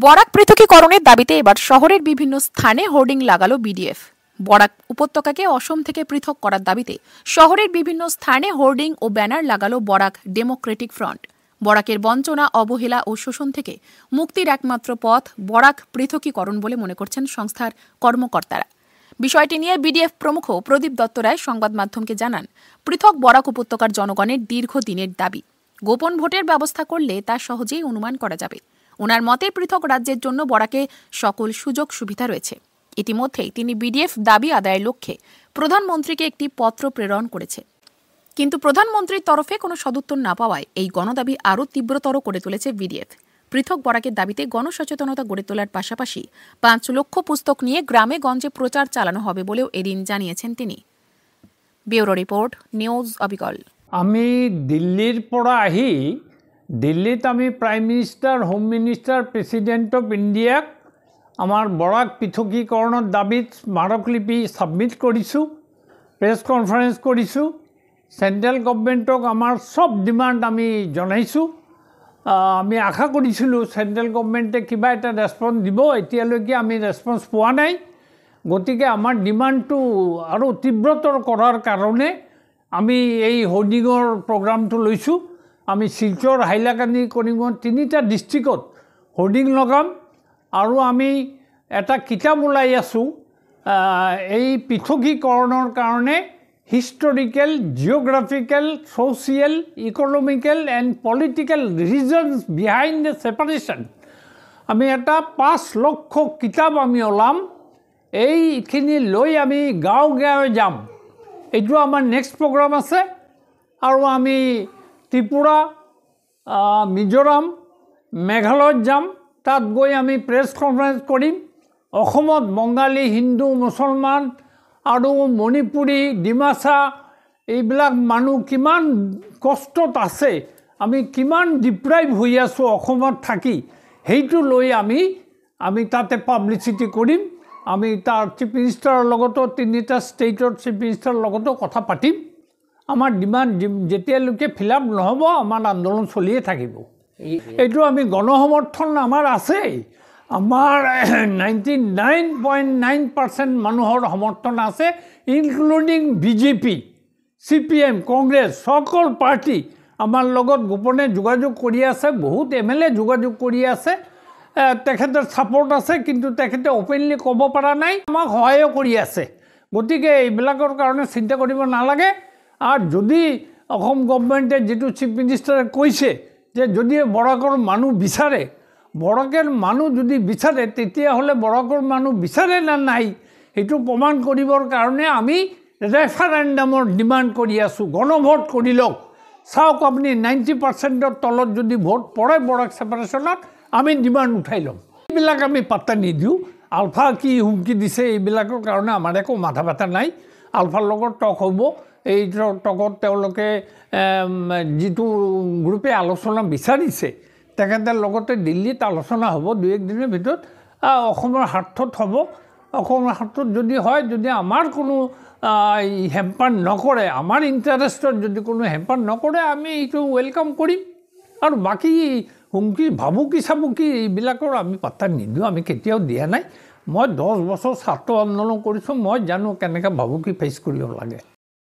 বরাক পৃথকীকরণের দাবিতে এবার শহরের বিভিন্ন স্থানে হোর্ডিং লাগালো বিডিএফ। বরাক উপত্যকাকে অসম থেকে পৃথক করার দাবিতে শহরের বিভিন্ন স্থানে হোর্ডিং ও ব্যানার লাগালো বরাক ডেমোক্রেটিক ফ্রন্ট। বরাকের বঞ্চনা, অবহেলা ও শোষণ থেকে মুক্তির একমাত্র পথ বরাক পৃথকীকরণ বলে মনে করছেন সংস্থার কর্মকর্তারা। বিষয়টি নিয়ে বিডিএফ প্রমুখ প্রদীপ দত্ত রায় সংবাদ মাধ্যমকে জানান, পৃথক বরাক উপত্যকার জনগণের দীর্ঘদিনের দাবি। গোপন ভোটের ব্যবস্থা করলে তা সহজেই অনুমান করা যাবে। ওনার মতে পৃথক রাজ্যের জন্য বরাকে সকল সুযোগ সুবিধা রয়েছে। ইতিমধ্যেই তিনি বিডিএফ দাবি আদায়ের লক্ষ্যে প্রধানমন্ত্রীকে একটি পত্র প্রেরণ করেছে, কিন্তু প্রধানমন্ত্রীর তরফে কোনো সদুত্তর না পাওয়ায় এই গণদাবি আরও তীব্রতর করে তুলেছে বিডিএফ। পৃথক বরাকের দাবিতে গণসচেতনতা গড়ে তোলার পাশাপাশি ৫ লক্ষ পুস্তক নিয়ে গ্রামে গঞ্জে প্রচার চালানো হবে বলেও এদিন জানিয়েছেন তিনি। ব্যুরো রিপোর্ট, নিউজ অবিকল। আমি দিল্লির পৰা আহি দিল্লীত আমি prime minister, home minister, president of ইণ্ডিয়াক আমাৰ বৰাক পৃথকীকৰণৰ দাবীত স্মাৰকলিপি ছাবমিট কৰিছোঁ, প্ৰেছ কনফাৰেঞ্চ কৰিছোঁ। চেণ্ট্ৰেল গভৰ্ণমেণ্টক আমাৰ চব ডিমাণ্ড আমি জনাইছোঁ। আমি আশা কৰিছিলোঁ চেণ্ট্ৰেল গভৰ্ণমেণ্টে কিবা এটা ৰেছপন্স দিব, এতিয়ালৈকে আমি ৰেছপন্স পোৱা নাই। গতিকে আমাৰ ডিমাণ্ডটো আৰু তীব্ৰতৰ কৰাৰ কাৰণে আমি এই হোৰ্ডিঙৰ প্ৰগ্ৰামটো লৈছোঁ। আমি শিলচৰ, হাইলাকান্দি, কৰিমগঞ্জ 3টা ডিষ্ট্ৰিক্টত হোৰ্ডিং লগাম আৰু আমি এটা কিতাপ ওলাই আছোঁ এই পৃথকীকৰণৰ কাৰণে historical, geographical, social, economical and political reasons behind the separation. আমি এটা 5 লক্ষ কিতাপ আমি ওলাম। এইখিনি লৈ আমি গাঁৱে গাঁৱে যাম। এইটো আমাৰ নেক্সট প্ৰগ্ৰাম আছে। আৰু আমি ত্ৰিপুৰা, মিজোৰাম, মেঘালয়ত যাম। তাত গৈ আমি প্ৰেছ কনফাৰেঞ্চ কৰিম। অসমত বঙালী, হিন্দু, মুছলমান আৰু মণিপুৰী, ডিমাচা এইবিলাক মানুহ কিমান কষ্টত আছে, আমি কিমান ডিপ্ৰাইভ হৈ আছোঁ অসমত থাকি, সেইটো লৈ আমি তাতে পাব্লিচিটি কৰিম। আমি তাৰ চিফ মিনিষ্টাৰৰ লগতো 3টা ষ্টেটৰ চিফ মিনিষ্টাৰৰ লগতো কথা পাতিম। আমাৰ ডিমাণ্ড যেতিয়ালৈকে ফিল আপ নহ'ব আমাৰ আন্দোলন চলিয়ে থাকিব। এইটো আমি গণসমৰ্থন আমাৰ আছেই। আমাৰ 99.9% মানুহৰ সমৰ্থন আছে, ইনক্লুডিং বিজেপি, CPM, কংগ্ৰেছ, সকল পাৰ্টি আমাৰ লগত গোপনে যোগাযোগ কৰি আছে। বহুত MLA যোগাযোগ কৰি আছে, তেখেতৰ ছাপৰ্ট আছে, কিন্তু তেখেতে অপেনলি ক'ব পৰা নাই। আমাক সহায়ো কৰি আছে। গতিকে এইবিলাকৰ কাৰণে চিন্তা কৰিব নালাগে। আৰু যদি অসম গভৰ্ণমেণ্টে যিটো চিফ মিনিষ্টাৰে কৈছে যে যদি বৰাকৰ মানুহ বিচাৰে, বৰাকৰ মানুহ যদি বিচাৰে, তেতিয়াহ'লে বৰাকৰ মানুহ বিচাৰে না নাই সেইটো প্ৰমাণ কৰিবৰ কাৰণে আমি ৰেফাৰেণ্ডামৰ ডিমাণ্ড কৰি আছোঁ। গণভোট কৰি লওক। চাওক আপুনি 90%ৰ তলত যদি ভোট পৰে বৰাক ছেপাৰেশ্যনত, আমি ডিমাণ্ড উঠাই ল'ম। এইবিলাক আমি পাত্তা নিদিওঁ। আলফা কি হুমকি দিছে এইবিলাকৰ কাৰণে আমাৰ একো মাথা ব্যথা নাই। আলফাৰ লগত টক হ'ব। এই টকত তেওঁলোকে যিটো গ্ৰুপে আলোচনা বিচাৰিছে, তেখেতৰ লগতে দিল্লীত আলোচনা হ'ব 2-1 দিনৰ ভিতৰত। অসমৰ স্বাৰ্থত হ'ব। অসমৰ স্বাৰ্থত যদি হয়, যদি আমাৰ কোনো হেম্পাৰ নকৰে, আমাৰ ইণ্টাৰেষ্টত যদি কোনো হেম্পাৰ নকৰে, আমি এইটো ৱেলকাম কৰিম। আৰু বাকী হুমকি, ভাবুকি এইবিলাকৰ আমি পাত্তা নিদিওঁ। আমি কেতিয়াও দিয়া নাই। মই 10 বছৰ ছাত্ৰ আন্দোলন কৰিছোঁ। মই জানো কেনেকৈ ভাবুকি ফেচ কৰিব লাগে।